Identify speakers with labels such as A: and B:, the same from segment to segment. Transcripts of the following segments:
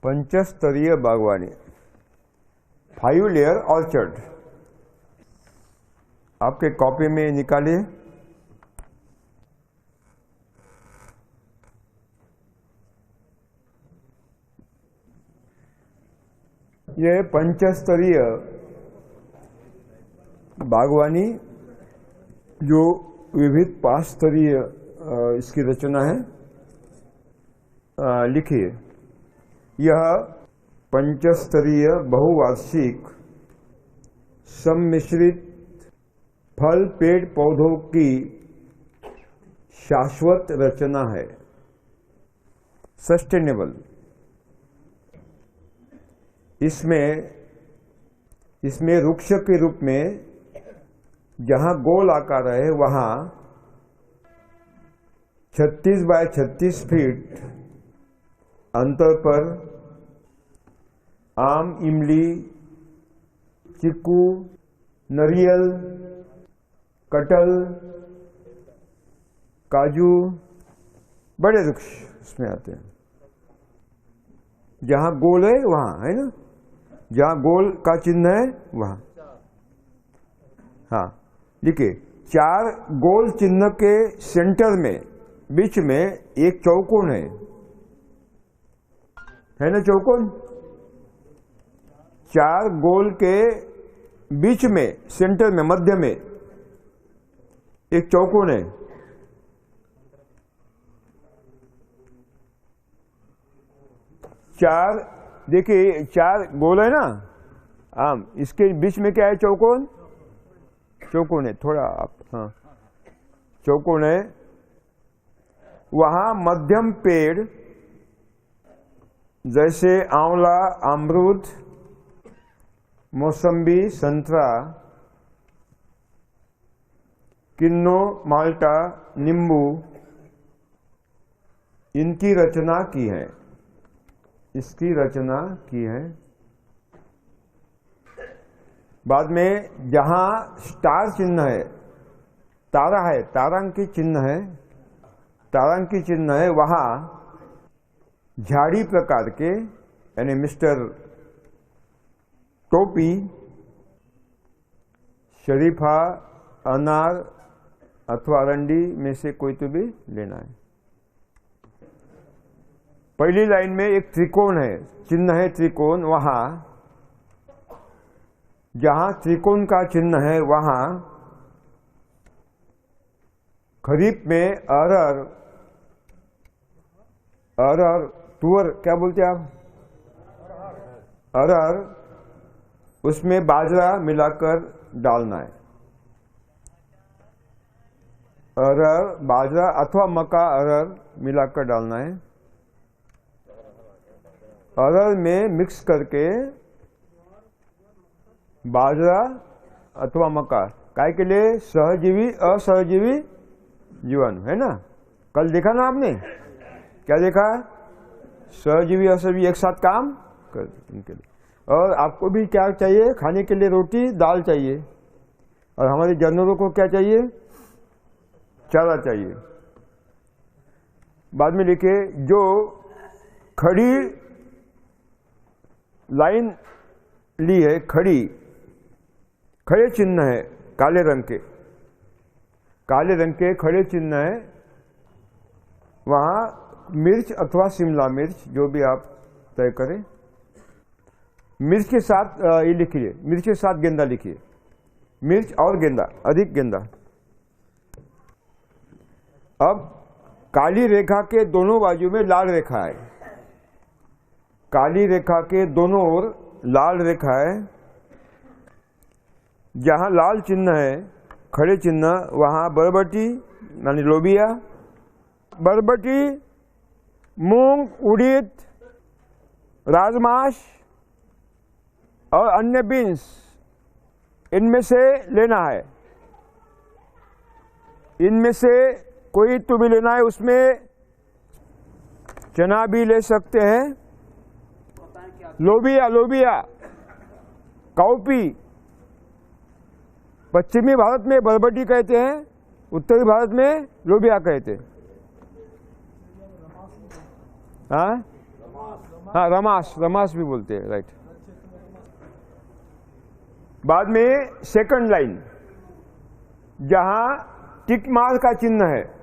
A: पंचस्तरीय बागवानी, 5 layer orchard. आपके copy में निकालिए। ये पंचस्तरीय बागवानी जो विविध 5 स्तरीय इसकी रचना है, लिखिए। यह पंचस्तरीय बहुवार्षिक सम्मिश्रित फल पेड़ पौधों की शाश्वत रचना है। सस्टेनेबल। इसमें वृक्ष के रूप में जहां गोल आकार है वहां 36 बाय 36 फीट अंतर पर आम, इमली, चीकू, नारियल, कटहल, काजू, बड़े वृक्ष इसमें आते हैं। जहां गोल है वहां, है ना, जहां गोल का चिन्ह है वहां। हाँ, देखिए 4 गोल चिन्ह के सेंटर में, बीच में एक चौकोन है ना, चौकोन। 4 गोल के बीच में, सेंटर में, मध्य में एक चौकोन है। देखिए 4 गोल है ना, आम, इसके बीच में क्या है, चौकोन। चौकोन है, थोड़ा आप, हाँ, चौकोन है। वहां मध्यम पेड़ जैसे आंवला, अमरूद, मौसम्बी, संतरा, किन्नो, माल्टा, नींबू, इनकी रचना की है, इसकी रचना की है। बाद में जहां स्टार चिन्ह है, तारा है, तारांकी चिन्ह है, तारांकी चिन्ह है, वहां झाड़ी प्रकार के, यानी मिस्टर टोपी, शरीफा, अनार अथवा अरंडी में से कोई तो भी लेना है। पहली लाइन में एक त्रिकोण है, चिन्ह है त्रिकोण, वहां जहां त्रिकोण का चिन्ह है वहां खरीफ में अरहर, तुअर क्या बोलते हैं आप, अरहर, उसमें बाजरा मिलाकर डालना है। अरहर, बाजरा अथवा मक्का, अरहर मिलाकर डालना है। अरहर में मिक्स करके बाजरा अथवा मक्का, काय के लिए, सहजीवी असहजीवी जीवाणु, है ना। कल देखा ना आपने, क्या देखा, सहजीवी असहजीवी एक साथ काम कर उनके लिए। और आपको भी क्या चाहिए, खाने के लिए रोटी दाल चाहिए, और हमारे जानवरों को क्या चाहिए, चारा चाहिए। बाद में लिखे, जो खड़ी लाइन ली है, खड़े चिन्ह है, काले रंग के खड़े चिन्ह है, वहां मिर्च अथवा शिमला मिर्च, जो भी आप तय करें। मिर्च के साथ ये लिखिए, मिर्च के साथ गेंदा लिखिए, मिर्च और गेंदा, अधिक गेंदा। अब काली रेखा के दोनों बाजू में लाल रेखा है, काली रेखा के दोनों ओर लाल रेखा है। जहां लाल चिन्ह है, खड़े चिन्ह, वहां बरबटी यानी लोबिया, बरबटी, मूंग, उड़ीद, राजमाश और अन्य बीन्स, इनमें से लेना है। इनमें से कोई तो भी लेना है। उसमें चना भी ले सकते हैं, लोबिया लोबिया, काउपी, पश्चिमी भारत में बरबटी कहते हैं, उत्तरी भारत में लोबिया कहते हैं। हाँ रमास, रमास भी बोलते हैं, राइट। बाद में सेकंड लाइन जहां टिक मार्क का चिन्ह है,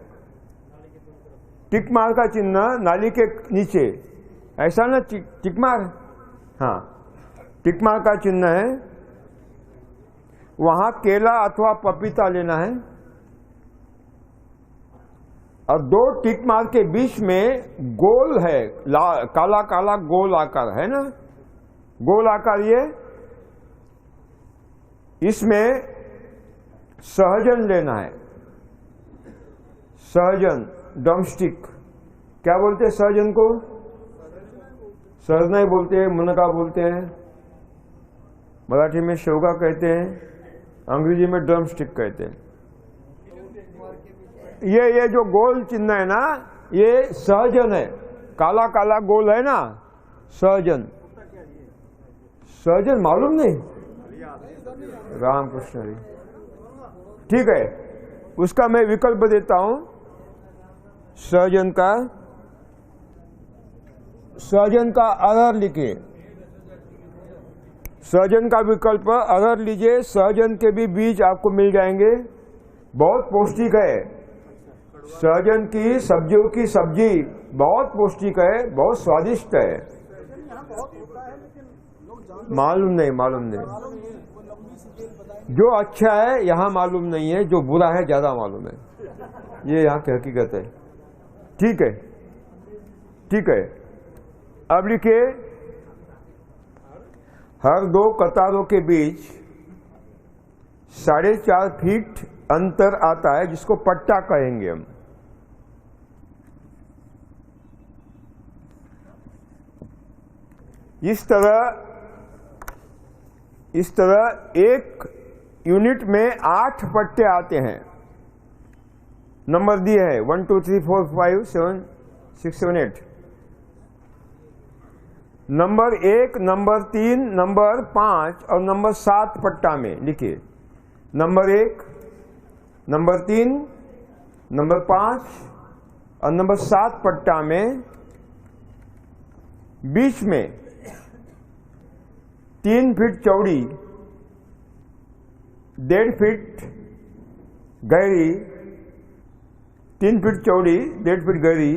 A: टिक मार्क का चिन्ह नाली के नीचे, ऐसा ना टिक मार्क, हाँ टिक मार्क का चिन्ह है, वहां केला अथवा पपीता लेना है। और दो टिक मार्क के बीच में गोल है, काला काला गोल आकार है ना, गोल आकार ये, इसमें सहजन लेना है। सहजन, ड्रमस्टिक, क्या बोलते हैं सहजन को? सहजना ही बोलते हैं, मुनगा बोलते हैं, मराठी में शेवगा कहते हैं, अंग्रेजी में ड्रमस्टिक कहते हैं। ये जो गोल चिन्ह है ना, ये सहजन है, काला काला गोल है ना, सहजन। सहजन मालूम नहीं? रामकृष्ण हरी, ठीक है, उसका मैं विकल्प देता हूं। सहजन का अरहर लिखिए, सहजन का विकल्प अरहर लीजिए। सहजन के भी बीज आपको मिल जाएंगे, बहुत पौष्टिक है। सहजन की सब्जियों की सब्जी बहुत पौष्टिक है, बहुत स्वादिष्ट है। मालूम नहीं, जो अच्छा है यहाँ मालूम नहीं है, जो बुरा है ज्यादा मालूम है, ये यहाँ की हकीकत है। ठीक है, ठीक है। अब लिखिए, हर दो कतारों के बीच 4.5 फीट अंतर आता है, जिसको पट्टा कहेंगे हम। इस तरह एक यूनिट में 8 पट्टे आते हैं। नंबर दिए है 1 2 3 4 5 7 6 7 8। नंबर 1, नंबर 3, नंबर 5 और नंबर 7 पट्टा में लिखिए। नंबर 1, नंबर 3, नंबर 5 और नंबर 7 पट्टा में बीच में 3 फीट चौड़ी, 1.5 फीट गहरी, 3 फीट चौड़ी 1.5 फीट गहरी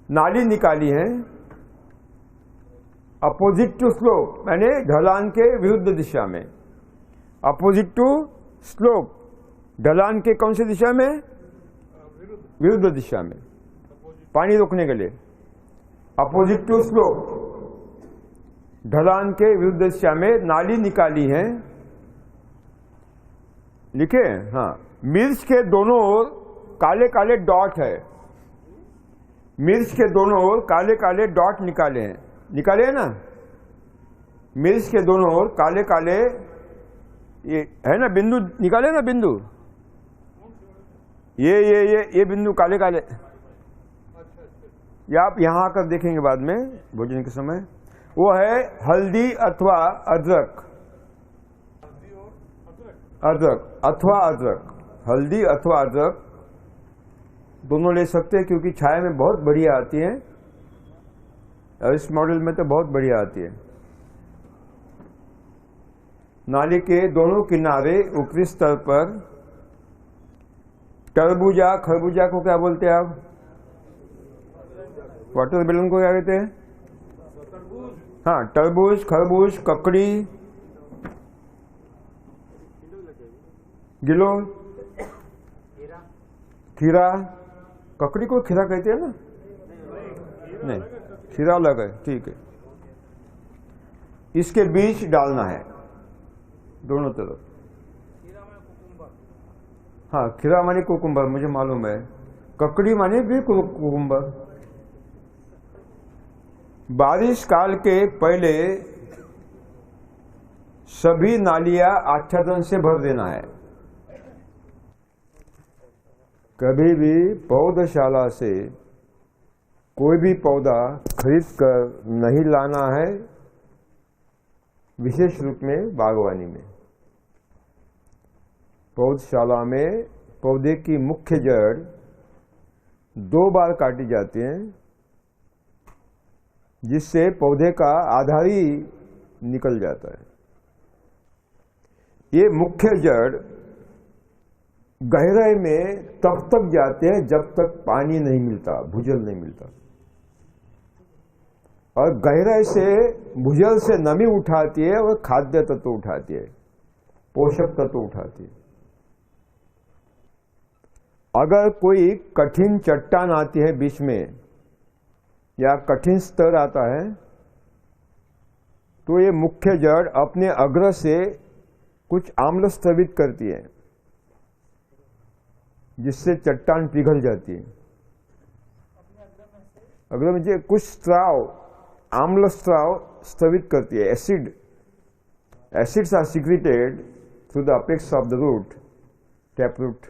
A: नाली निकाली है। अपोजिट टू स्लोप, मैंने ढलान के विरुद्ध दिशा में। अपोजिट टू स्लोप, ढलान के कौन सी दिशा में? विरुद्ध दिशा में, पानी रोकने के लिए। अपोजिट टू स्लोप, ढलान के विरुद्ध दिशा में नाली निकाली है। लिखे? हाँ। मिर्च के दोनों ओर काले काले डॉट है। मिर्च के दोनों ओर काले काले डॉट निकाले हैं, निकाले हैं ना? मिर्च के दोनों ओर काले काले ये है ना, बिंदु निकाले ना, बिंदु ये बिंदु काले काले। ये आप यहां आकर देखेंगे बाद में भोजन के समय। वो है हल्दी अथवा अदरक, अदरक अथवा अदरक, हल्दी अथवा अदरक दोनों ले सकते हैं, क्योंकि छाया में बहुत बढ़िया आती है और इस मॉडल में तो बहुत बढ़िया आती है। नाली के दोनों किनारे ऊपरी स्तर पर तरबूजा, खरबूजा को क्या बोलते हैं आप? वाटर मेलन को क्या कहते हैं? हाँ, तरबूज, खरबूज, ककड़ी, गिलो, खीरा। ककड़ी को खीरा कहते हैं ना? नहीं, खीरा अलग है, ठीक है। इसके बीच डालना है दोनों तरफ। हाँ, खीरा माने कुकुम्बर, मुझे मालूम है। ककड़ी माने भी कुकुम्बर। बारिश काल के पहले सभी नालियां आच्छादन से भर देना है। कभी भी पौधशाला से कोई भी पौधा खरीद कर नहीं लाना है, विशेष रूप में बागवानी में। पौधशाला में पौधे की मुख्य जड़ 2 बार काटी जाती है, जिससे पौधे का आधार ही निकल जाता है। ये मुख्य जड़ गहराई में तब तक जाते हैं जब तक पानी नहीं मिलता, भूजल नहीं मिलता, और गहराई से भूजल से नमी उठाती है और खाद्य तत्व उठाती है, पोषक तत्व उठाती है। अगर कोई कठिन चट्टान आती है बीच में या कठिन स्तर आता है, तो ये मुख्य जड़ अपने अग्र से कुछ आम्ल स्रवित करती है, जिससे चट्टान पिघल जाती है। अग्र में कुछ स्राव, आम्ल स्राव स्रवित करती है। Acids are secreted through the apex of the root, tap root,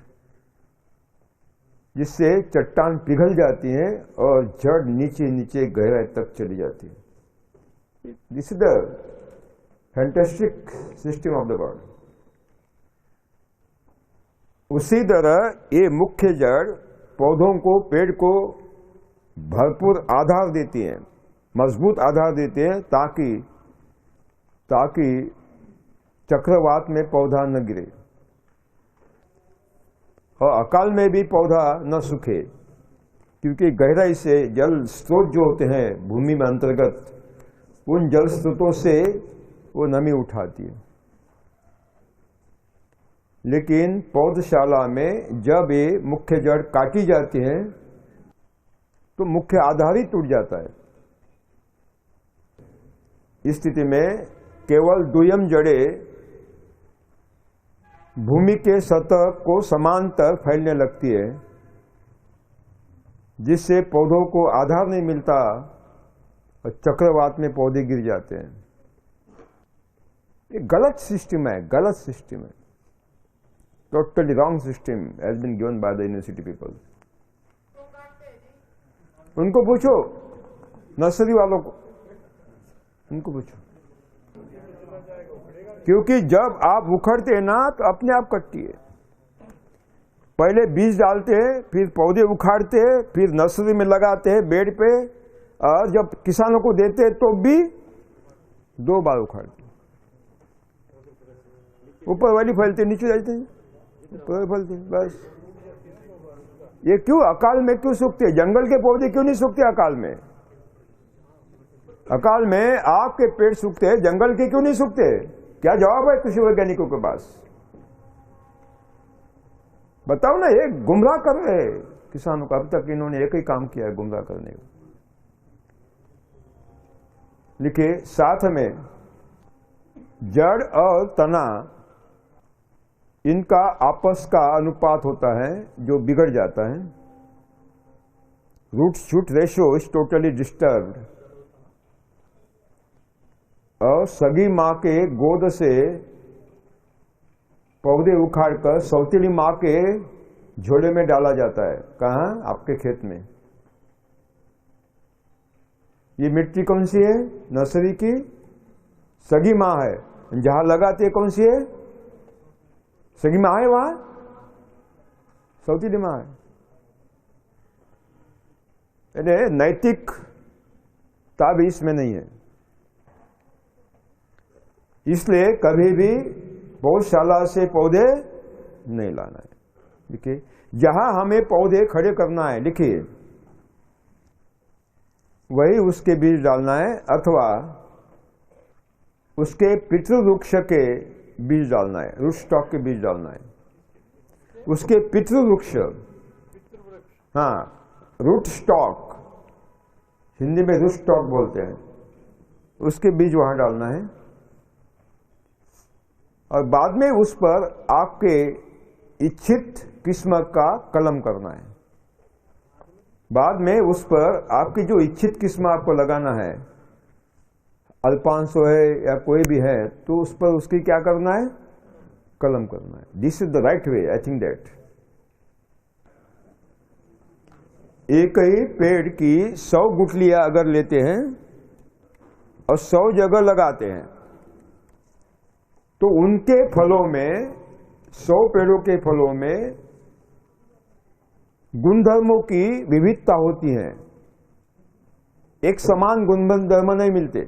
A: जिससे चट्टान पिघल जाती है और जड़ नीचे नीचे गहराई तक चली जाती है। This is the fantastic system of the God. उसी तरह ये मुख्य जड़ पौधों को, पेड़ को भरपूर आधार देती है, मजबूत आधार देती है, ताकि चक्रवात में पौधा न गिरे और अकाल में भी पौधा न सूखे, क्योंकि गहराई से जल स्रोत जो होते हैं भूमि में अंतर्गत, उन जल स्रोतों से वो नमी उठाती है। लेकिन पौधशाला में जब ये मुख्य जड़ काटी जाती है तो मुख्य आधार ही टूट जाता है। इस स्थिति में केवल दुय्यम जड़ें भूमि के सतह को समांतर फैलने लगती है, जिससे पौधों को आधार नहीं मिलता और चक्रवात में पौधे गिर जाते हैं। ये गलत सिस्टम है, गलत सिस्टम है। Totally wrong system has been given by the university people. उनको पूछो, नर्सरी वालों को, उनको पूछो, क्योंकि जब आप उखड़ते हैं ना तो अपने आप कटती है। पहले बीज डालते हैं, फिर पौधे उखाड़ते हैं, फिर नर्सरी में लगाते हैं बेड पे, और जब किसानों को देते हैं तो भी 2 बार उखाड़ते हैं। ऊपर वाली फैलते, नीचे जाते हैं, ऊपर फैलते, बस। ये क्यों अकाल में क्यों सूखते? जंगल के पौधे क्यों नहीं सूखते अकाल में? अकाल में आपके पेड़ सूखते हैं, जंगल के क्यों नहीं सूखते? क्या जवाब है कृषि वैज्ञानिकों के पास? बताओ ना। ये गुमराह कर रहे हैं किसानों का। अब तक इन्होंने एक ही काम किया है, गुमराह करने का। लिखिए, साथ में जड़ और तना, इनका आपस का अनुपात होता है जो बिगड़ जाता है। Root shoot ratio is totally disturbed, और सगी मां के गोद से पौधे उखाड़कर सौतेली मां के झोले में डाला जाता है। कहाँ? आपके खेत में। ये मिट्टी कौन सी है? नर्सरी की सगी मां है। जहां लगाते है कौन सी है? सगी मां है, वहां सौतेली मां है। नैतिकता भी इसमें नहीं है। इसलिए कभी भी पौधशाला से पौधे नहीं लाना है। देखिए, जहां हमें पौधे खड़े करना है, लिखिए, वही उसके बीज डालना है, अथवा उसके पितृवृक्ष के बीज डालना है, रूट स्टॉक के बीज डालना है। उसके पितृवृक्ष, हाँ, रूट स्टॉक, हिंदी में रूट स्टॉक बोलते हैं, उसके बीज वहां डालना है। और बाद में उस पर आपके इच्छित किस्म का कलम करना है। बाद में उस पर आपकी जो इच्छित किस्म आपको लगाना है, अल्पांशो है या कोई भी है, तो उस पर उसकी क्या करना है? कलम करना है। This is the right way, I think that. एक ही पेड़ की 100 गुठलियां अगर लेते हैं और 100 जगह लगाते हैं तो उनके फलों में 100 पेड़ों के फलों में गुणधर्मों की विविधता होती है। एक समान गुणधर्म नहीं मिलते।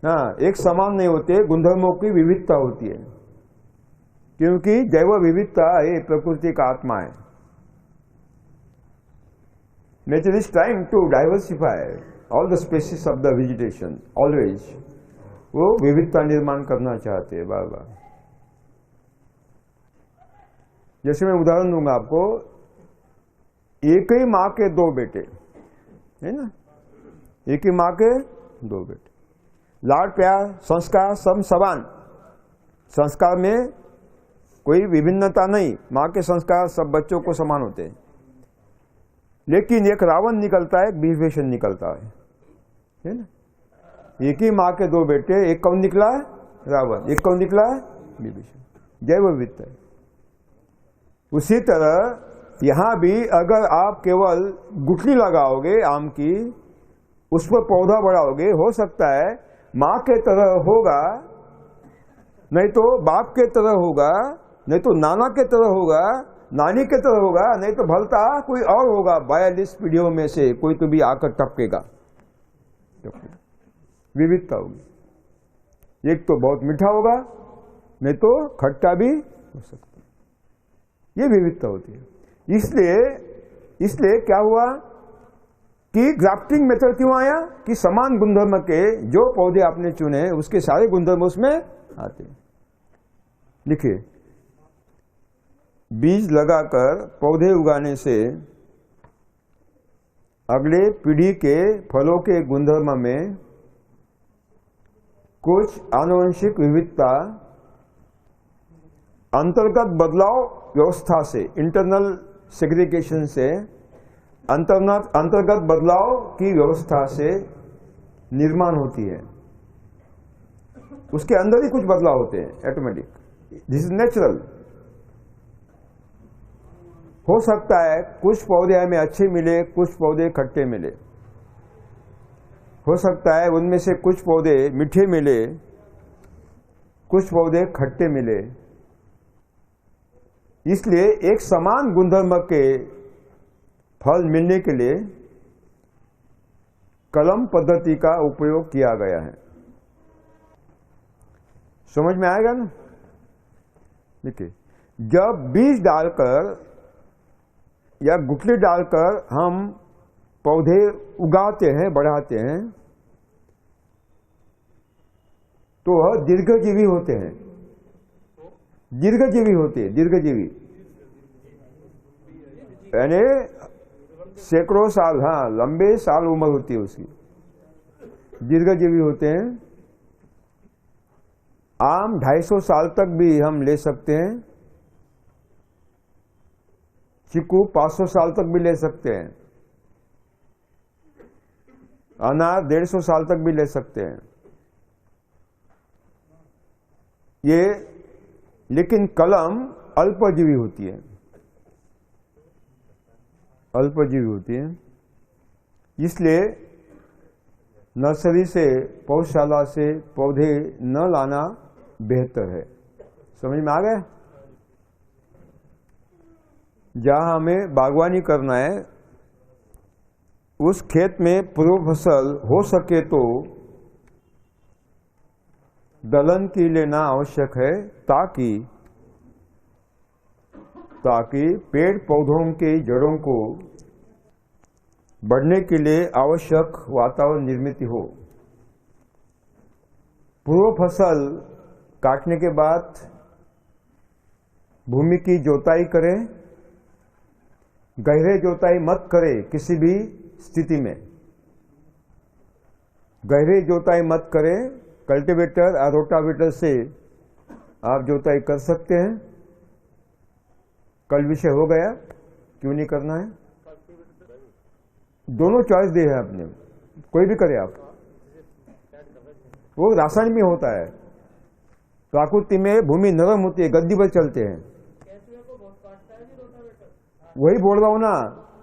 A: हाँ, एक समान नहीं होते, गुणधर्मों की विविधता होती है, क्योंकि जैव विविधता ये प्रकृति का आत्मा है। Nature is trying to diversify all the species of the vegetation always. वो विविधता निर्माण करना चाहते हैं बार बार। जैसे मैं उदाहरण दूंगा आपको, एक ही माँ के 2 बेटे है ना, एक ही माँ के 2 बेटे, लाड प्यार संस्कार सब समान, संस्कार में कोई विभिन्नता नहीं, माँ के संस्कार सब बच्चों को समान होते हैं। लेकिन एक रावण निकलता है, एक विभीषण निकलता है ना। एक ही माँ के 2 बेटे, एक कौन निकला है? रावण, एक कौन निकला है? विभीषण। जैव विविधता है। उसी तरह यहां भी अगर आप केवल गुठली लगाओगे आम की, उस पर पौधा बढ़ाओगे, हो सकता है मां के तरह होगा, नहीं तो बाप के तरह होगा, नहीं तो नाना के तरह होगा, नानी के तरह होगा, नहीं तो भलता कोई और होगा। 42 पीढ़ियों में से कोई तो भी आकर टपकेगा। विविधता होगी। एक तो बहुत मीठा होगा, नहीं तो खट्टा भी हो सकता है। ये विविधता होती है। इसलिए क्या हुआ कि ग्राफ्टिंग मेथड क्यों आया कि समान गुणधर्म के जो पौधे आपने चुने उसके सारे गुणधर्म उसमें आते हैं। लिखिए, बीज लगाकर पौधे उगाने से अगले पीढ़ी के फलों के गुणधर्म में कुछ आनुवंशिक विविधता अंतर्गत बदलाव व्यवस्था से, इंटरनल सेग्रीगेशन से, अंतर्गत बदलाव की व्यवस्था से निर्माण होती है। उसके अंदर ही कुछ बदलाव होते हैं ऑटोमेटिक। This is natural. हो सकता है कुछ पौधे हमें अच्छे मिले, कुछ पौधे खट्टे मिले। हो सकता है उनमें से कुछ पौधे मीठे मिले, कुछ पौधे खट्टे मिले। इसलिए एक समान गुणधर्म के फल मिलने के लिए कलम पद्धति का उपयोग किया गया है। समझ में आएगा ना? देखिए, जब बीज डालकर या गुठली डालकर हम पौधे उगाते हैं, बढ़ाते हैं, तो वह दीर्घजीवी होते हैं। दीर्घजीवी होते हैं, दीर्घजीवी यानी सैकड़ों साल, हाँ, लंबे साल उम्र होती है उसकी। दीर्घजीवी होते हैं। आम 250 साल तक भी हम ले सकते हैं। चीकू 500 साल तक भी ले सकते हैं। अनार 150 साल तक भी ले सकते हैं। ये लेकिन कलम अल्पजीवी होती है, अल्पजीवी होती है। इसलिए नर्सरी से, पौधशाला से पौधे न लाना बेहतर है। समझ में आ गया? जहां हमें बागवानी करना है उस खेत में पूर्व फसल हो सके तो दलहन की लेना आवश्यक है, ताकि पेड़ पौधों की जड़ों को बढ़ने के लिए आवश्यक वातावरण निर्मित हो। पूर्व फसल काटने के बाद भूमि की जोताई करें। गहरे जोताई मत करें किसी भी स्थिति में। गहरे जोताई मत करें। कल्टीवेटर और रोटावेटर से आप जोताई कर सकते हैं। कल विषय हो गया, क्यों नहीं करना है? दोनों चॉइस दी है आपने, कोई भी करे आप। वो रासायनिक में होता है, प्राकृतिक में भूमि नरम होती है, गद्दी पर चलते हैं। वही बोल रहा हूं ना,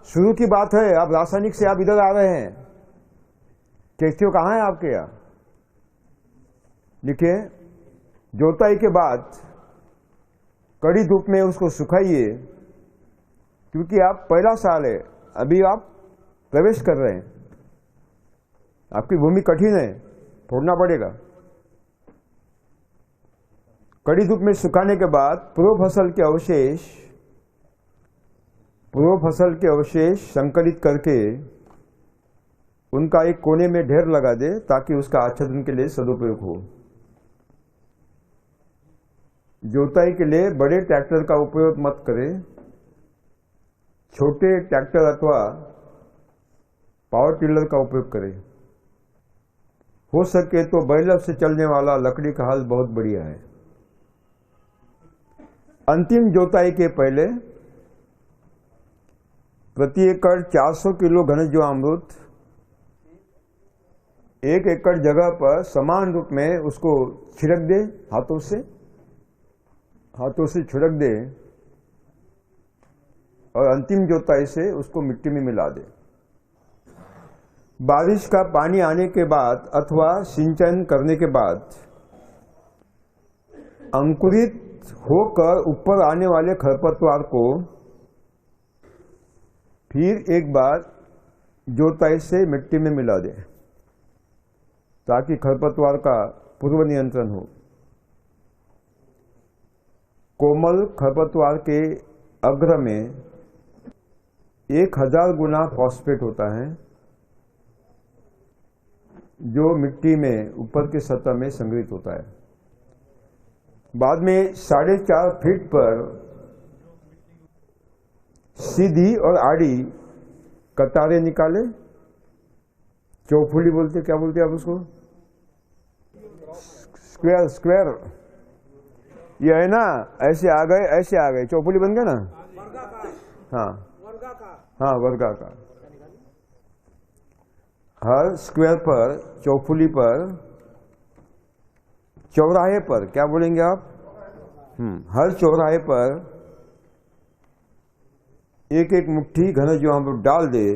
A: शुरू की बात है, आप रासायनिक से आप इधर आ रहे हैं। कैसियो कहाँ है आपके यहाँ? देखिए, जोताई के बाद कड़ी धूप में उसको सुखाइए, क्योंकि आप पहला साल है, अभी आप प्रवेश कर रहे हैं, आपकी भूमि कठिन है, फोड़ना पड़ेगा। कड़ी धूप में सुखाने के बाद पूर्व फसल के अवशेष संकलित करके उनका एक कोने में ढेर लगा दे, ताकि उसका आच्छादन के लिए सदुपयोग हो। जोताई के लिए बड़े ट्रैक्टर का उपयोग मत करें, छोटे ट्रैक्टर अथवा पावर टिलर का उपयोग करें। हो सके तो बैल से चलने वाला लकड़ी का हल बहुत बढ़िया है। अंतिम जोताई के पहले प्रति एकड़ 400 किलो घनजीवामृत 1 एकड़ जगह पर समान रूप में उसको छिड़क दे, हाथों से छिड़क दे, और अंतिम जोताई से उसको मिट्टी में मिला दे। बारिश का पानी आने के बाद अथवा सिंचन करने के बाद अंकुरित होकर ऊपर आने वाले खरपतवार को फिर एक बार जोताई से मिट्टी में मिला दे, ताकि खरपतवार का पूर्व नियंत्रण हो। कोमल खरपतवार के अग्र में 1000 गुना फॉस्फेट होता है, जो मिट्टी में ऊपर की सतह में संग्रहित होता है। बाद में 4.5 फीट पर सीधी और आड़ी कतारें निकाले, चौफुली बोलते, क्या बोलते आप उसको? स्क्वायर। ये है ना, ऐसे आ गए, चौफुली बन गया ना। हाँ, वर्गाकार। हर स्क्वायर पर, चौफुली पर, चौराहे पर, क्या बोलेंगे आप? हर चौराहे पर एक एक मुट्ठी घनजीवामृत डाल दे।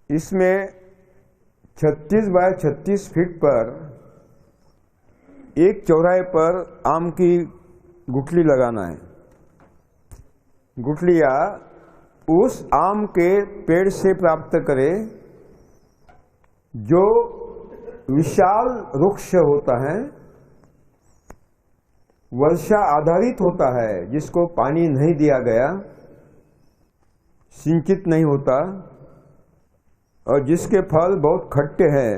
A: इसमें 36 बाय 36 फीट पर एक चौराहे पर आम की गुठली लगाना है। गुठलियां उस आम के पेड़ से प्राप्त करें जो विशाल वृक्ष होता है, वर्षा आधारित होता है, जिसको पानी नहीं दिया गया, सिंचित नहीं होता, और जिसके फल बहुत खट्टे हैं।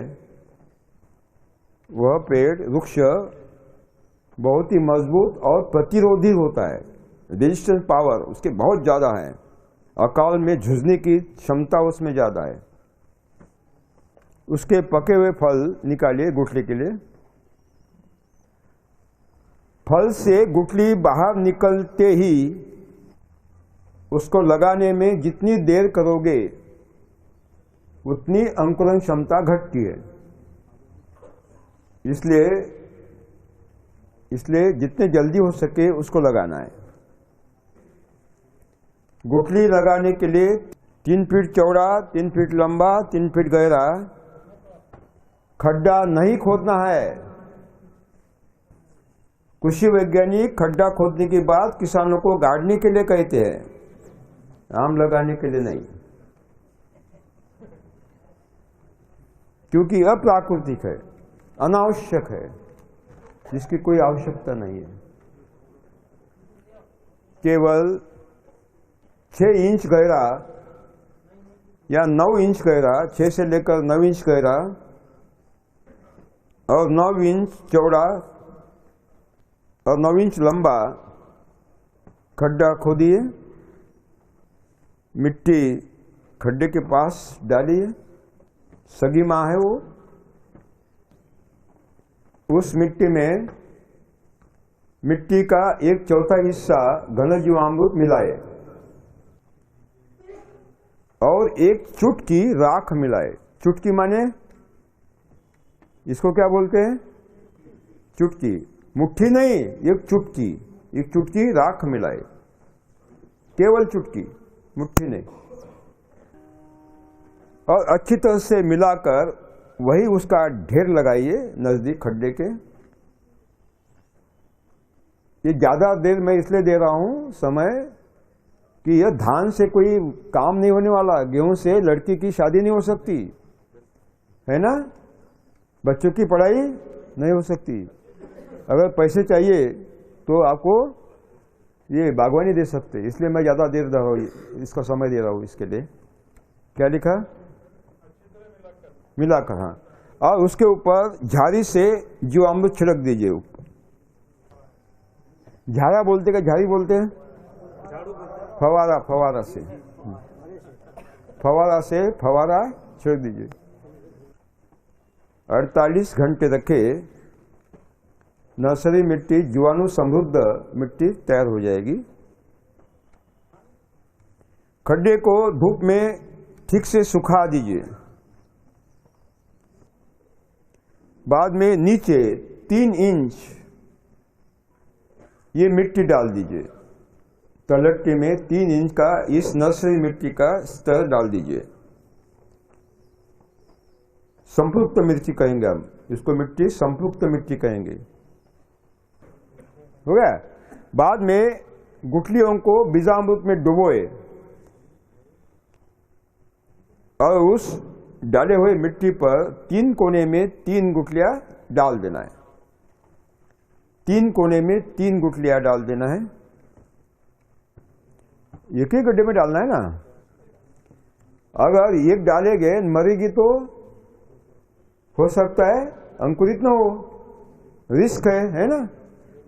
A: वह पेड़ वृक्ष बहुत ही मजबूत और प्रतिरोधी होता है, रेजिस्टेंस पावर उसके बहुत ज्यादा है, अकाल में जूझने की क्षमता उसमें ज्यादा है। उसके पके हुए फल निकालिए गुठली के लिए। फल से गुठली बाहर निकलते ही उसको लगाने में जितनी देर करोगे उतनी अंकुरण क्षमता घटती है। इसलिए जितने जल्दी हो सके उसको लगाना है। गुठली लगाने के लिए 3 फीट चौड़ा, 3 फीट लंबा, 3 फीट गहरा खड्डा नहीं खोदना है। कृषि वैज्ञानिक खड्डा खोदने के बाद किसानों को गाड़ने के लिए कहते हैं, आम लगाने के लिए नहीं, क्योंकि अप्राकृतिक है, अनावश्यक है, जिसकी कोई आवश्यकता नहीं है। केवल 6 इंच गहरा या 9 इंच गहरा, 6 से लेकर 9 इंच गहरा और 9 इंच चौड़ा और 9 इंच लंबा खड्डा खोदिए। मिट्टी खड्डे के पास डालिए, सगी माँ है वो, उस मिट्टी में मिट्टी का 1/4 हिस्सा घनजीवामृत मिलाए और 1 चुटकी राख मिलाए। चुटकी माने इसको क्या बोलते हैं? चुटकी, मुट्ठी नहीं, 1 चुटकी राख मिलाए। केवल चुटकी, मुट्ठी नहीं। और अच्छी तरह से मिलाकर वही उसका ढेर लगाइए नजदीक खड्डे के। ये ज्यादा देर मैं इसलिए दे रहा हूं समय कि यह धान से कोई काम नहीं होने वाला, गेहूं से लड़की की शादी नहीं हो सकती, है ना, बच्चों की पढ़ाई नहीं हो सकती। अगर पैसे चाहिए तो आपको ये बागवानी दे सकते, इसलिए मैं ज्यादा देर दे रहा हूँ, इसका समय दे रहा हूँ इसके लिए। क्या लिखा? मिलाकर, हाँ। और उसके ऊपर झाड़ी से जीवामृत छिड़क दीजिए। झाड़ा बोलते क्या झाड़ी बोलते हैं? फवारा, फवारा से, फवारा से फवारा छिड़क दीजिए। 48 घंटे रखे, नर्सरी मिट्टी जीवाणु समृद्ध मिट्टी तैयार हो जाएगी। खड्डे को धूप में ठीक से सुखा दीजिए। बाद में नीचे 3 इंच ये मिट्टी डाल दीजिए। तलट्टी में 3 इंच का इस नर्सरी मिट्टी का स्तर डाल दीजिए। संपृक्त मिट्टी कहेंगे हम इसको, मिट्टी संपृक्त मिट्टी कहेंगे। हो गया? बाद में गुठलियों को बीजामृत में डुबोए और उस डाले हुए मिट्टी पर 3 कोने में 3 गुठलियां डाल देना है। 3 कोने में 3 गुठलियां डाल देना है। एक ही गड्ढे में डालना है ना। अगर एक डालेंगे मरेगी तो हो सकता है अंकुरित न हो, रिस्क है ना।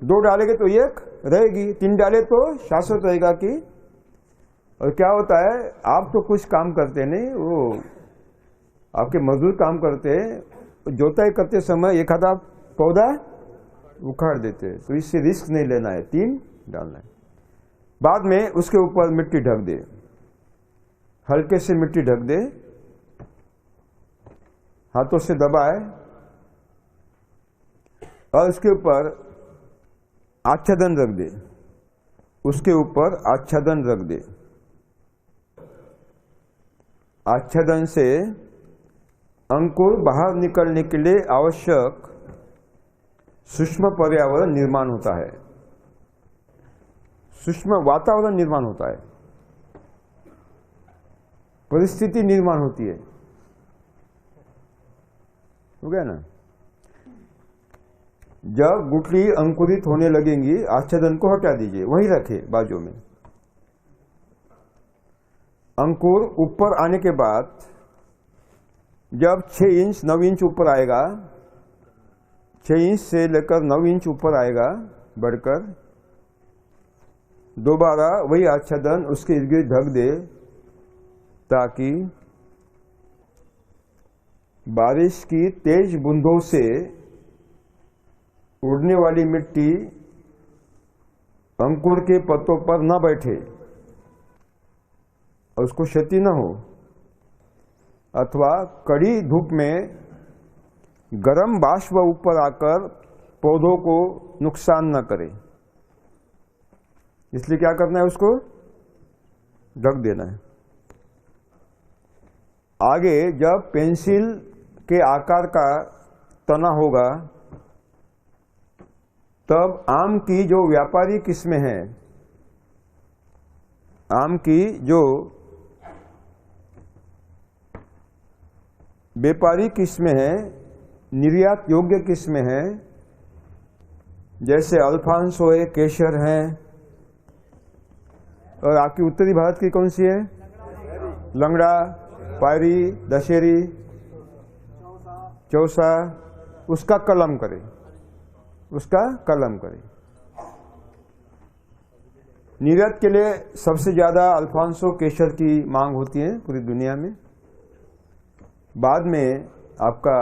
A: 2 डालेंगे तो 1 रहेगी, 3 डाले तो शाश्वत रहेगा कि। और क्या होता है, आप तो कुछ काम करते नहीं, वो आपके मजदूर काम करते हैं, जोताई करते समय एक आधा पौधा उखाड़ देते हैं, तो इससे रिस्क नहीं लेना है, 3 डालना है। बाद में उसके ऊपर मिट्टी ढक दे, हल्के से मिट्टी ढक दे, हाथों से दबाए और उसके ऊपर आच्छादन रख दे, उसके ऊपर आच्छादन रख दे। आच्छादन से अंकुर बाहर निकलने के लिए आवश्यक सूक्ष्म पर्यावरण निर्माण होता है, सूक्ष्म वातावरण निर्माण होता है, परिस्थिति निर्माण होती है। हो गया ना। जब गुठली अंकुरित होने लगेंगी आच्छादन को हटा दीजिए, वहीं रखे बाजू में। अंकुर ऊपर आने के बाद जब 6 इंच 9 इंच ऊपर आएगा, 6 इंच से लेकर 9 इंच ऊपर आएगा बढ़कर, दोबारा वही आच्छादन उसके इर्द गिर्द ढक दे, ताकि बारिश की तेज बूंदों से उड़ने वाली मिट्टी अंकुर के पत्तों पर न बैठे और उसको क्षति न हो, अथवा कड़ी धूप में गर्म बाष्प ऊपर आकर पौधों को नुकसान न करे। इसलिए क्या करना है, उसको ढक देना है। आगे जब पेंसिल के आकार का तना होगा, तब आम की जो व्यापारी किस्में हैं, आम की जो व्यापारी किस्में हैं, निर्यात योग्य किस्में हैं, जैसे अल्फांसो है, केशर है, और आपकी उत्तरी भारत की कौन सी है, लंगड़ा, पायरी, दशहरी, चौसा, उसका कलम करें, उसका कलम करें। निर्यात के लिए सबसे ज्यादा अल्फांसो केशर की मांग होती है पूरी दुनिया में। बाद में आपका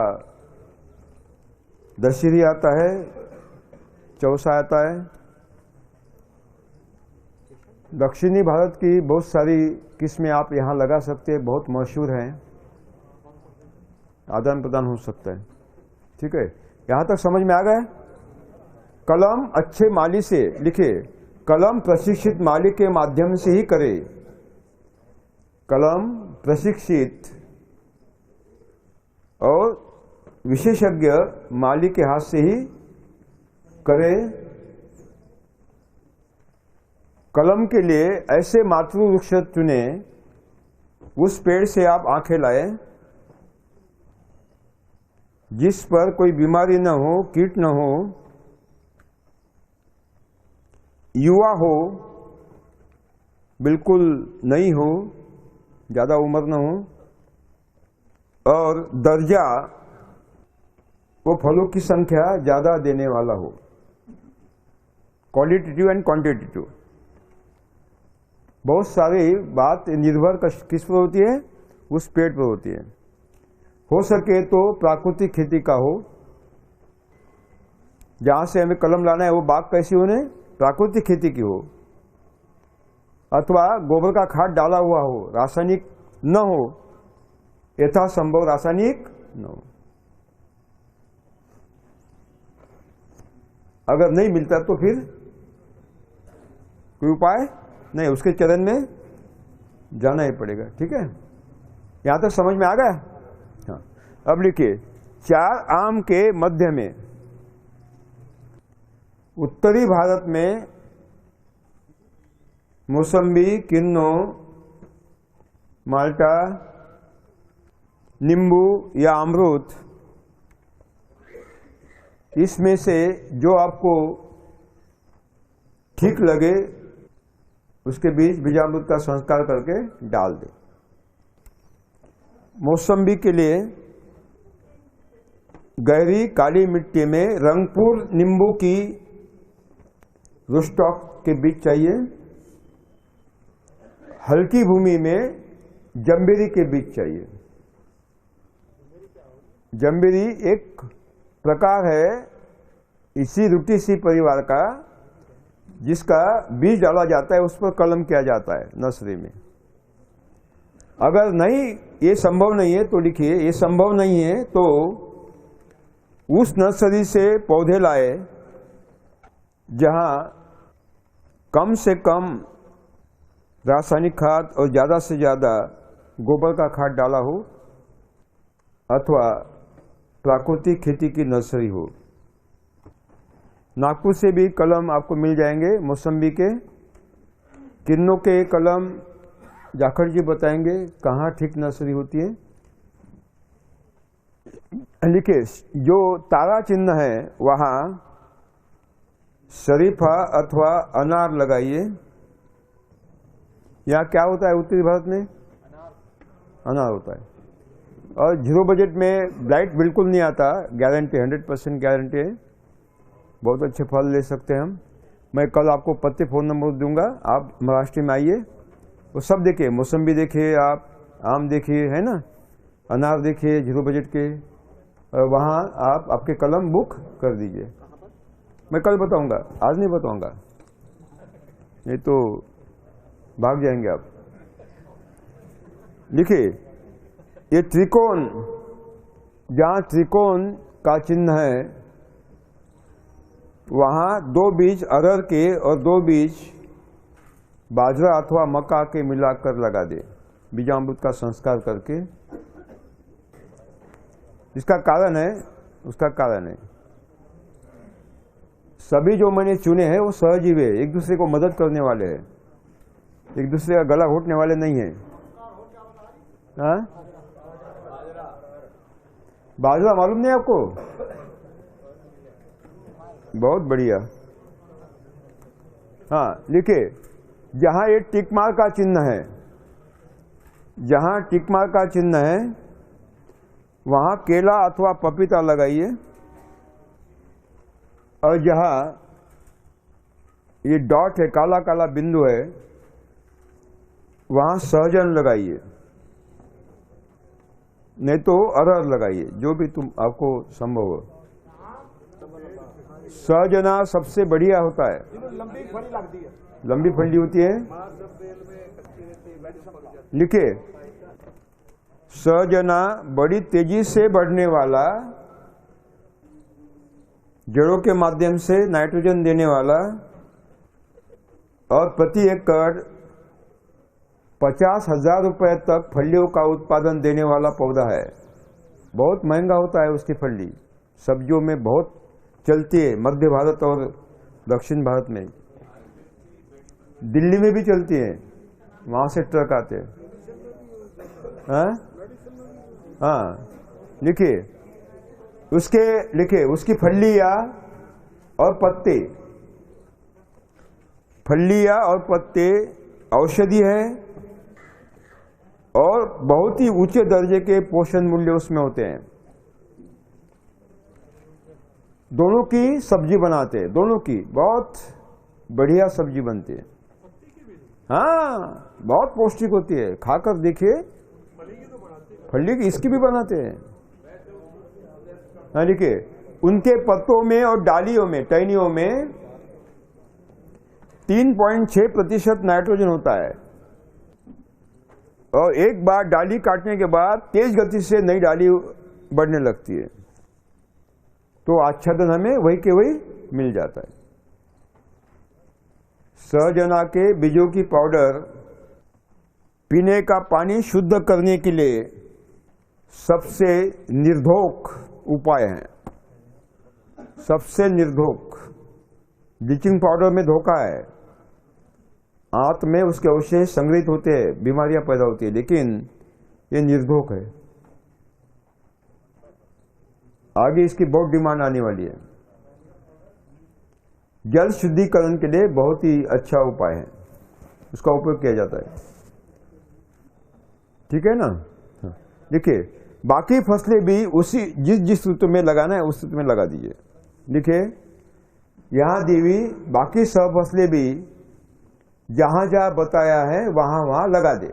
A: दशहरी आता है, चौसा आता है। दक्षिणी भारत की बहुत सारी किस्में आप यहाँ लगा सकते हैं, बहुत मशहूर हैं, आदान प्रदान हो सकता है। ठीक है, यहाँ तक समझ में आ गया। कलम अच्छे माली से लिखे, कलम प्रशिक्षित माली के माध्यम से ही करे। कलम प्रशिक्षित और विशेषज्ञ माली के हाथ से ही करे। कलम के लिए ऐसे मातृवृक्ष चुने, उस पेड़ से आप आंखें लाए जिस पर कोई बीमारी न हो, कीट न हो, युवा हो, बिल्कुल नई हो, ज़्यादा उम्र न हो, और दर्जा वो फलों की संख्या ज़्यादा देने वाला हो। Qualitative and quantitative. बहुत सारी बात निर्भर किस पर होती है? उस पेड़ पर होती है। हो सके तो प्राकृतिक खेती का हो। जहाँ से हमें कलम लाना है वो बाग कैसी होने? प्राकृतिक खेती की हो, अथवा गोबर का खाद डाला हुआ हो, रासायनिक न हो, यथासंभव रासायनिक न हो। अगर नहीं मिलता तो फिर कोई उपाय नहीं, उसके चरण में जाना ही पड़ेगा। ठीक है, यहां तक समझ में आ गया? हाँ, अब लिखिए, 4 आम के मध्य में उत्तरी भारत में मौसम्बी, किन्नो, माल्टा, नींबू या अमरूद, इसमें से जो आपको ठीक लगे उसके बीज बीजामृत का संस्कार करके डाल दें। मौसम्बी के लिए गहरी काली मिट्टी में रंगपुर नींबू की रूस्टॉक के बीज चाहिए। हल्की भूमि में जम्बीरी के बीज चाहिए। जम्बीरी एक प्रकार है इसी रूटेसी परिवार का, जिसका बीज डाला जाता है, उस पर कलम किया जाता है नर्सरी में। अगर नहीं, ये संभव नहीं है तो लिखिए, ये संभव नहीं है तो उस नर्सरी से पौधे लाए जहां कम से कम रासायनिक खाद और ज़्यादा से ज़्यादा गोबर का खाद डाला हो, अथवा प्राकृतिक खेती की नर्सरी हो। नागपुर से भी कलम आपको मिल जाएंगे मौसम्बी के। किन्नों के कलम जाखड़ जी बताएंगे कहाँ ठीक नर्सरी होती है। लिखिए, जो तारा चिन्ह है वहाँ शरीफा अथवा अनार लगाइए। यहाँ क्या होता है उत्तरी भारत में? अनार होता है। और 0 बजट में ब्लाइट बिल्कुल नहीं आता, गारंटी 100% गारंटी है। बहुत अच्छे फल ले सकते हैं हम। मैं कल आपको पत्ते फ़ोन नंबर दूंगा, आप महाराष्ट्र में आइए, वो सब देखिए। मौसम्बी देखिए, आप आम देखिए, है ना, अनार देखिए 0 बजट के, और वहाँ आप आपके कलम बुक कर दीजिए। मैं कल बताऊंगा, आज नहीं बताऊंगा, नहीं तो भाग जाएंगे आप। लिखिए, ये त्रिकोण, जहाँ त्रिकोण का चिन्ह है वहाँ 2 बीज अरहर के और 2 बीज बाजरा अथवा मक्का के मिलाकर लगा दे, बीजामृत का संस्कार करके। इसका कारण है, उसका कारण है, सभी जो मैंने चुने हैं वो सहजीवी है, एक दूसरे को मदद करने वाले हैं, एक दूसरे का गला घोटने वाले नहीं है। हाँ, बाजरा मालूम नहीं आपको? बहुत बढ़िया। हाँ, लिखिए, जहां ये टिक मार्क का चिन्ह है, जहां टिक मार्क का चिन्ह है वहां केला अथवा पपीता लगाइए, और जहां ये डॉट है, काला काला बिंदु है, वहां सहजन लगाइए, नहीं तो अरहर लगाइए, जो भी तुम आपको संभव हो। सहजना सबसे बढ़िया होता है, लंबी फंडी होती है। लिखिए, सहजना बड़ी तेजी से बढ़ने वाला, जड़ों के माध्यम से नाइट्रोजन देने वाला और प्रति एकड़ 50,000 रुपए तक फलियों का उत्पादन देने वाला पौधा है। बहुत महंगा होता है उसकी फली, सब्जियों में बहुत चलती है, मध्य भारत और दक्षिण भारत में। दिल्ली में भी चलती है, वहां से ट्रक आते हैं। हाँ, लिखिए उसकी फलियां और पत्ते, फलियां और पत्ते औषधि है और बहुत ही ऊंचे दर्जे के पोषण मूल्य उसमें होते हैं। दोनों की सब्जी बनाते हैं, दोनों की बहुत बढ़िया सब्जी बनती है। हाँ, बहुत पौष्टिक होती है, खाकर देखिए। फली की इसकी भी बनाते हैं। हाँ, देखिए उनके पत्तों में और डालियों में, टहनियों में 3.6% नाइट्रोजन होता है और एक बार डाली काटने के बाद तेज गति से नई डाली बढ़ने लगती है, तो आच्छादन हमें वही के वही मिल जाता है। सहजना के बीजों की पाउडर पीने का पानी शुद्ध करने के लिए सबसे निर्धोक उपाय है। सबसे निर्धोक। ब्लीचिंग पाउडर में धोखा है, आंत में उसके अवशेष संग्रहित होते हैं, बीमारियां पैदा होती है, लेकिन ये निर्धोक है। आगे इसकी बहुत डिमांड आने वाली है। जल शुद्धिकरण के लिए बहुत ही अच्छा उपाय है, उसका उपयोग किया जाता है। ठीक है ना। देखिए बाकी फसलें भी उसी जिस ऋतु में लगाना है उस ऋतु में लगा दीजिए। देखिए यहां दी हुई बाकी सब फसलें भी जहां जहां बताया है वहां वहां लगा दे।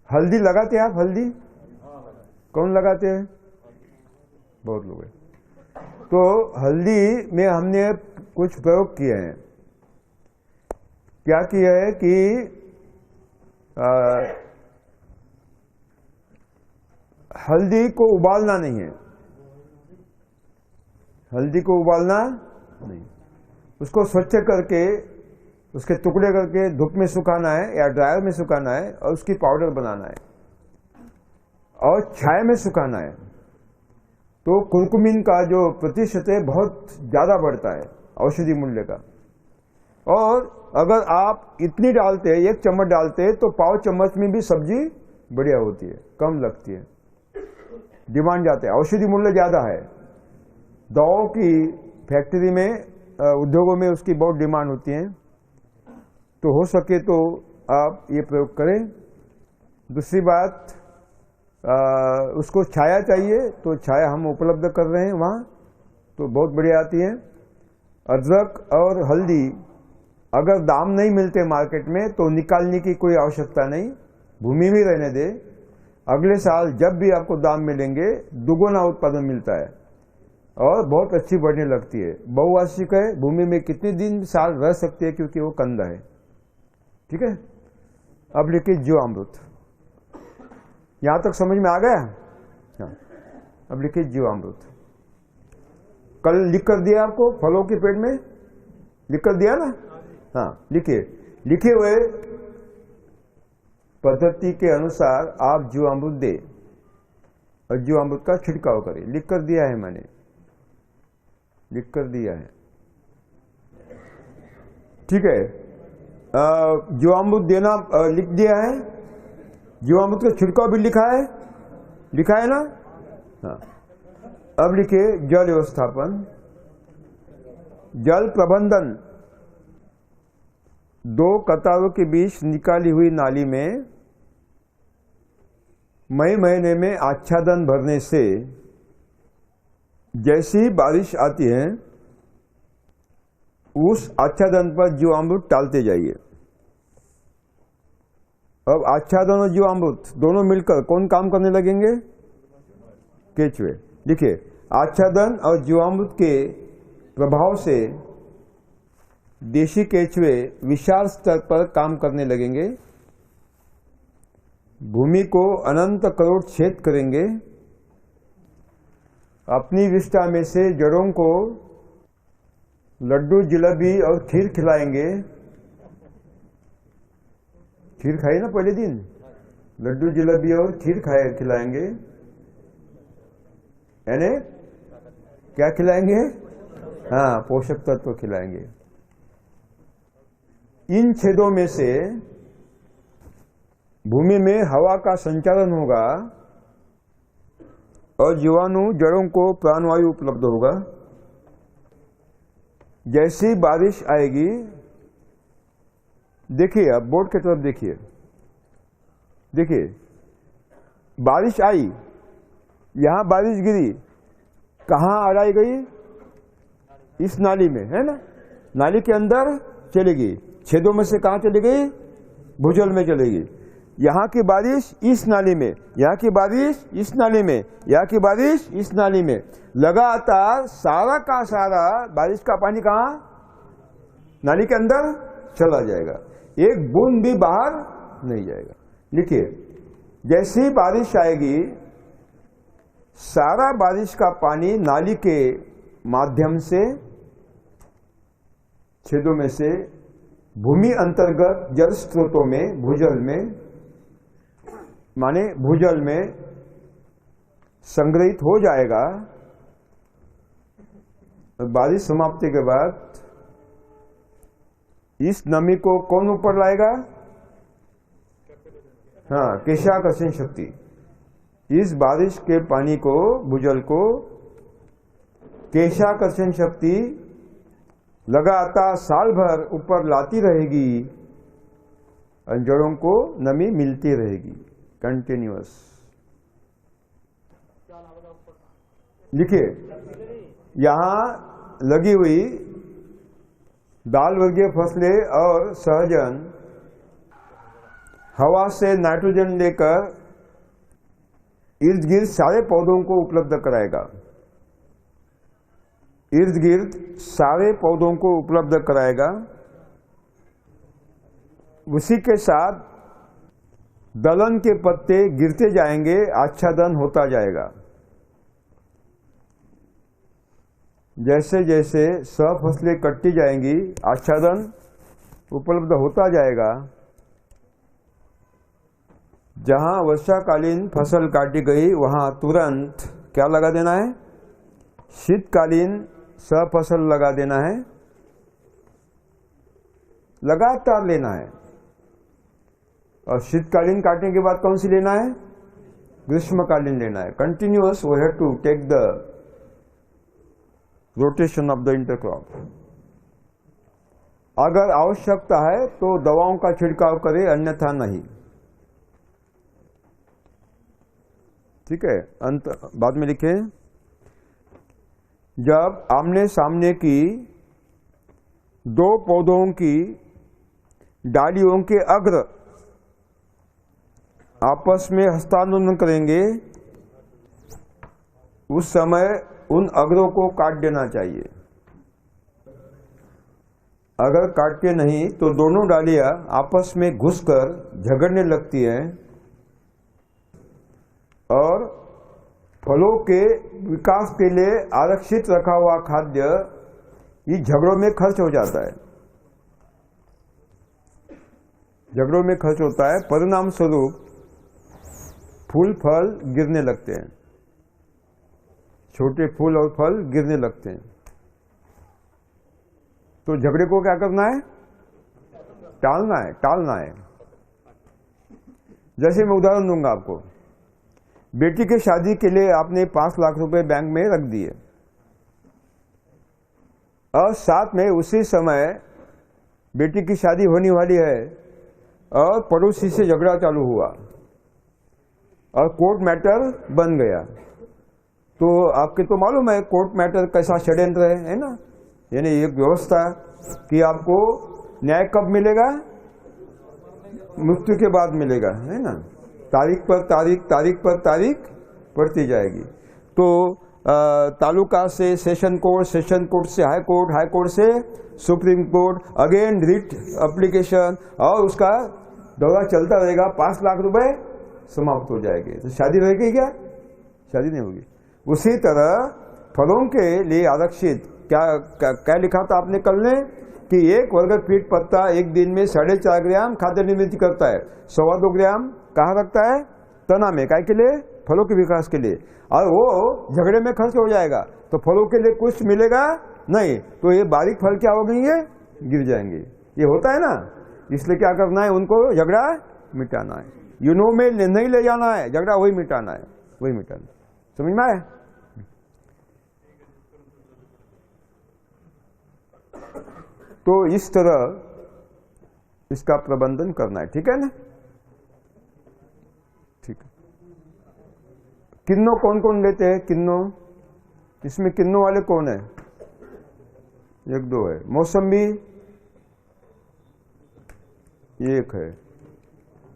A: हल्दी लगाते हैं आप? हल्दी कौन लगाते हैं? बहुत लोग हैं। तो हल्दी में हमने कुछ प्रयोग किए हैं। क्या किया है कि हल्दी को उबालना नहीं है, हल्दी को उबालना नहीं, उसको स्वच्छ करके उसके टुकड़े करके धूप में सुखाना है या ड्रायर में सुखाना है और उसकी पाउडर बनाना है और छाया में सुखाना है। तो कुरकुमिन का जो प्रतिशत है बहुत ज्यादा बढ़ता है औषधि मूल्य का। और अगर आप इतनी डालते हैं, 1 चम्मच डालते हैं, तो पाव चम्मच में भी सब्जी बढ़िया होती है, कम लगती है, डिमांड जाता है। औषधि मूल्य ज्यादा है, दवाओं की फैक्ट्री में, उद्योगों में उसकी बहुत डिमांड होती है। तो हो सके तो आप ये प्रयोग करें। दूसरी बात, उसको छाया चाहिए, तो छाया हम उपलब्ध कर रहे हैं वहाँ, तो बहुत बढ़िया आती है। अदरक और हल्दी अगर दाम नहीं मिलते मार्केट में तो निकालने की कोई आवश्यकता नहीं, भूमि में रहने दे। अगले साल जब भी आपको दाम मिलेंगे दुगुना उत्पादन मिलता है और बहुत अच्छी बढ़ने लगती है। बहुवार्षिक है, भूमि में कितने दिन साल रह सकती है क्योंकि वो कंद है। ठीक है। अब लिखिए जीवामृत। यहां तक समझ में आ गया? हाँ। अब लिखिए जीवामृत। कल लिख कर दिया आपको, फलों के पेड़ में लिख कर दिया ना? हाँ, लिखिए। लिखे हुए पद्धति के अनुसार आप जीवामृत दे और जीवामृत का छिड़काव करें। लिख कर दिया है मैंने, लिख कर दिया है। ठीक है। जीवामृत देना लिख दिया है, जीवामृत का छिड़काव भी लिखा है, लिखा है ना? हाँ। अब लिखिए जल व्यवस्थापन। जल प्रबंधन। 2 कतारों के बीच निकाली हुई नाली में मई महीने में आच्छादन भरने से जैसी बारिश आती है उस आच्छादन पर जीवामृत डालते जाइए। अब आच्छादन और जीवामृत दोनों मिलकर कौन काम करने लगेंगे? केचुए। देखिए आच्छादन और जीवामृत के प्रभाव से देशी केचुए विशाल स्तर पर काम करने लगेंगे, भूमि को अनंत करोड़ छेद करेंगे, अपनी विष्ठा में से जड़ों को लड्डू जलेबी और खीर खिलाएंगे। खीर खाई ना पहले दिन, लड्डू जलेबी और खीर खिलाएंगे, यानी क्या खिलाएंगे? हाँ, पोषक तत्व खिलाएंगे। इन छेदों में से भूमि में हवा का संचालन होगा और जीवाणु जड़ों को प्राणवायु उपलब्ध होगा। जैसी बारिश आएगी, देखिए अब बोर्ड की तरफ देखिए, देखिए बारिश आई, यहां बारिश गिरी, कहां अड़ाई गई? इस नाली में, है ना? नाली के अंदर चली गई, छेदों में से कहां चली गई? भूजल में चलेगी। यहां की बारिश इस नाली में, यहां की बारिश इस नाली में, यहां की बारिश इस नाली में, लगातार सारा का सारा बारिश का पानी कहां? नाली के अंदर चला जाएगा, एक बूंद भी बाहर नहीं जाएगा। लिखिए, जैसी बारिश आएगी, सारा बारिश का पानी नाली के माध्यम से, छेदों में से भूमि अंतर्गत जल स्रोतों में, भूजल में, माने भूजल में संग्रहित हो जाएगा। बारिश समाप्ति के बाद इस नमी को कौन ऊपर लाएगा? हाँ, केशाकर्षण शक्ति। इस बारिश के पानी को, भूजल को, केशाकर्षण शक्ति लगातार साल भर ऊपर लाती रहेगी और जड़ों को नमी मिलती रहेगी, कंटिन्यूअस। लिखिए, यहां लगी हुई दाल वर्गीय फसलें और सहजन हवा से नाइट्रोजन लेकर इर्द गिर्द सारे पौधों को उपलब्ध कराएगा, इर्द गिर्द सारे पौधों को उपलब्ध कराएगा। उसी के साथ दलहन के पत्ते गिरते जाएंगे, आच्छादन होता जाएगा। जैसे जैसे सब फसलें कटती जाएंगी, आच्छादन उपलब्ध होता जाएगा। जहां वर्षाकालीन फसल काटी गई, वहां तुरंत क्या लगा देना है? शीतकालीन सब फसल लगा देना है, लगातार लेना है। और शीतकालीन काटने के बाद कौन सी लेना है? ग्रीष्मकालीन लेना है। Continuous we have to take the rotation of the intercrop. अगर आवश्यकता है तो दवाओं का छिड़काव करें, अन्यथा नहीं। ठीक है, अंत बाद में लिखें। जब आमने सामने की दो पौधों की डालियों के अग्र आपस में हस्तांदोलन करेंगे, उस समय उन अग्रों को काट देना चाहिए। अगर काटते नहीं तो दोनों डालियां आपस में घुसकर झगड़ने लगती हैं और फलों के विकास के लिए आरक्षित रखा हुआ खाद्य इस झगड़ों में खर्च हो जाता है, झगड़ों में खर्च होता है। परिणाम स्वरूप फूल फल गिरने लगते हैं, छोटे फूल और फल गिरने लगते हैं। तो झगड़े को क्या करना है? टालना है, टालना है। जैसे मैं उदाहरण दूंगा आपको, बेटी की शादी के लिए आपने 5 लाख रुपए बैंक में रख दिए और साथ में उसी समय बेटी की शादी होने वाली है और पड़ोसी से झगड़ा चालू हुआ और कोर्ट मैटर बन गया। तो आपके तो मालूम है कोर्ट मैटर कैसा षड्यंत्र है ना? यानी एक व्यवस्था कि आपको न्याय कब मिलेगा? मृत्यु के बाद मिलेगा, है ना? तारीख पर तारीख, तारीख पर तारीख पड़ती जाएगी। तो तालुका से सेशन कोर्ट, सेशन कोर्ट से हाई कोर्ट, हाई कोर्ट से supreme court, again writ application, और उसका दौरा चलता रहेगा। 5 लाख रुपए समाप्त हो जाएंगे। तो शादी रहेगी क्या? शादी नहीं होगी। उसी तरह फलों के लिए आरक्षित क्या क्या, क्या लिखा था आपने कल ने कि 1 वर्ग फीट पत्ता एक दिन में 4.5 ग्राम खाद्य निर्मित करता है, 2.25 ग्राम कहाँ रखता है? तना में। काय के लिए? फलों के विकास के लिए। और वो झगड़े में खर्च हो जाएगा तो फलों के लिए कुछ मिलेगा नहीं, तो ये बारीक फल क्या हो गएंगे? गिर जाएंगे। ये होता है ना, इसलिए क्या करना है? उनको झगड़ा मिटाना है। यूनो में नहीं ले जाना है, झगड़ा वही मिटाना है, वही मिटाना। समझ में आया? तो इस तरह इसका प्रबंधन करना है, ठीक है ना? ठीक है। किन्नो कौन कौन लेते हैं? किन्नो, इसमें किन्नो वाले कौन है? 1-2 है। मौसम्बी 1 है।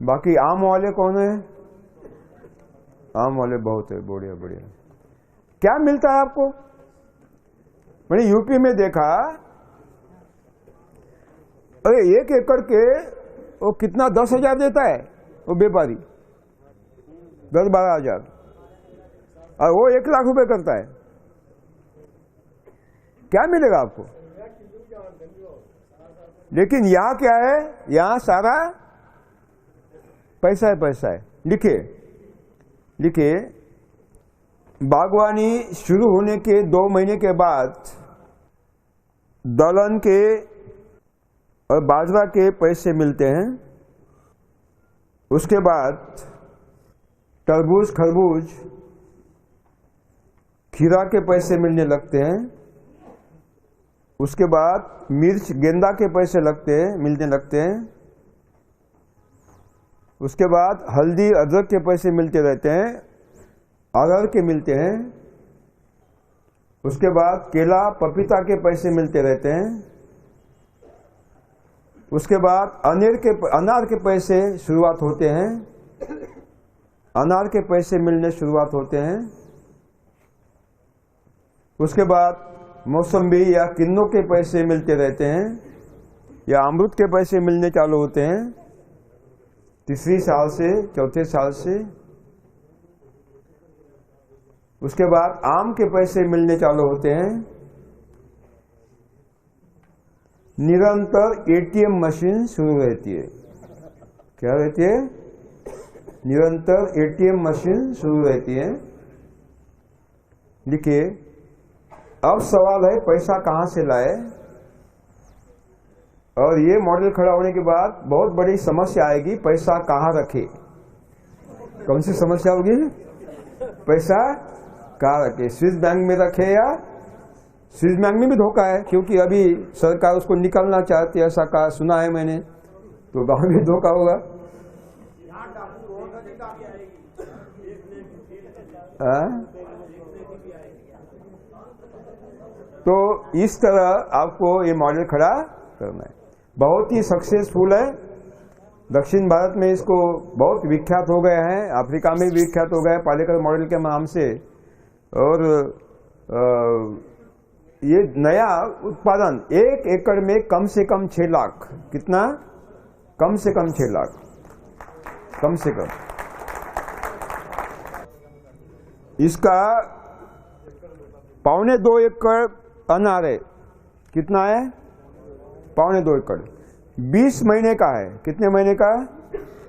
A: बाकी आम वाले कौन है? आम वाले बहुत है। बढ़िया बढ़िया। क्या मिलता है आपको? मैंने यूपी में देखा, अरे 1 एकड़ के वो कितना 10,000 देता है वो व्यापारी, 10-12 हजार, और वो 1 लाख रुपए करता है। क्या मिलेगा आपको? लेकिन यहां क्या है? यहां सारा पैसा है, पैसा है। लिखिए लिखिए, बागवानी शुरू होने के 2 महीने के बाद दलहन के और बाजरा के पैसे मिलते हैं। उसके बाद तरबूज, खरबूज, खीरा के पैसे मिलने लगते हैं। उसके बाद मिर्च, गेंदा के पैसे मिलने लगते हैं। उसके बाद हल्दी, अदरक के पैसे मिलते रहते हैं, अरहर के मिलते हैं। उसके बाद केला, पपीता के पैसे मिलते रहते हैं। उसके बाद अनार के पैसे शुरुआत होते हैं, अनार के पैसे मिलने शुरुआत होते हैं। उसके बाद मौसम्बी या किन्नों के पैसे मिलते रहते हैं, या अमरूद के पैसे मिलने चालू होते हैं 3री साल से 4थे साल से। उसके बाद आम के पैसे मिलने चालू होते हैं। निरंतर एटीएम मशीन शुरू रहती है। क्या रहती है? निरंतर एटीएम मशीन शुरू रहती है। लिखिए, अब सवाल है पैसा कहां से लाए। और ये मॉडल खड़ा होने के बाद बहुत बड़ी समस्या आएगी, पैसा कहां रखे। कौन सी समस्या होगी? पैसा कहां रखे, स्विस बैंक में रखे या स्विस बैंक में भी धोखा है, क्योंकि अभी सरकार उसको निकालना चाहती है, ऐसा कहा सुना है मैंने, तो गांव में धोखा होगा। तो इस तरह आपको ये मॉडल खड़ा करना है। बहुत ही सक्सेसफुल है। दक्षिण भारत में इसको बहुत विख्यात हो गए हैं, अफ्रीका में भी विख्यात हो गए हैं पालेकर मॉडल के नाम से। और ये नया उत्पादन 1 एकड़ में कम से कम 6 लाख। कितना? कम से कम 6 लाख, कम से कम। इसका 1.25 एकड़ अनार है। कितना है? 1.25 एकड़। 20 महीने का है। कितने महीने का?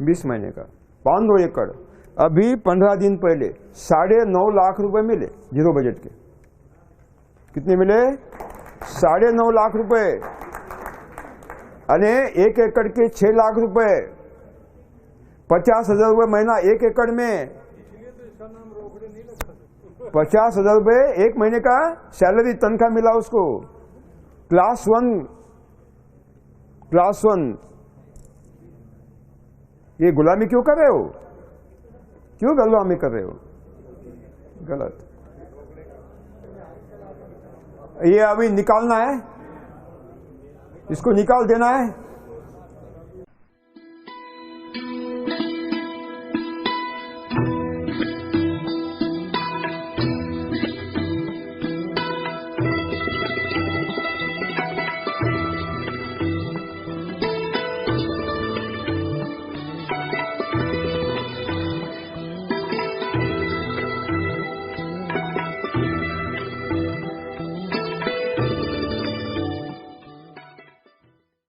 A: 20 महीने का। 1.25 एकड़। अभी 15 दिन पहले 9.5 लाख रुपए मिले जीरो बजट के। कितने मिले? 9.5 लाख रुपए। अने 1 एकड़ के 6 लाख रुपए, 50,000 रुपए महीना 1 एकड़ में। 50,000 रुपए 1 महीने का सैलरी, तनख्वाह मिला उसको। Class one. ये गुलामी क्यों कर रहे हो? क्यों गुलामी कर रहे हो? गलत। ये अभी निकालना है, इसको निकाल देना है।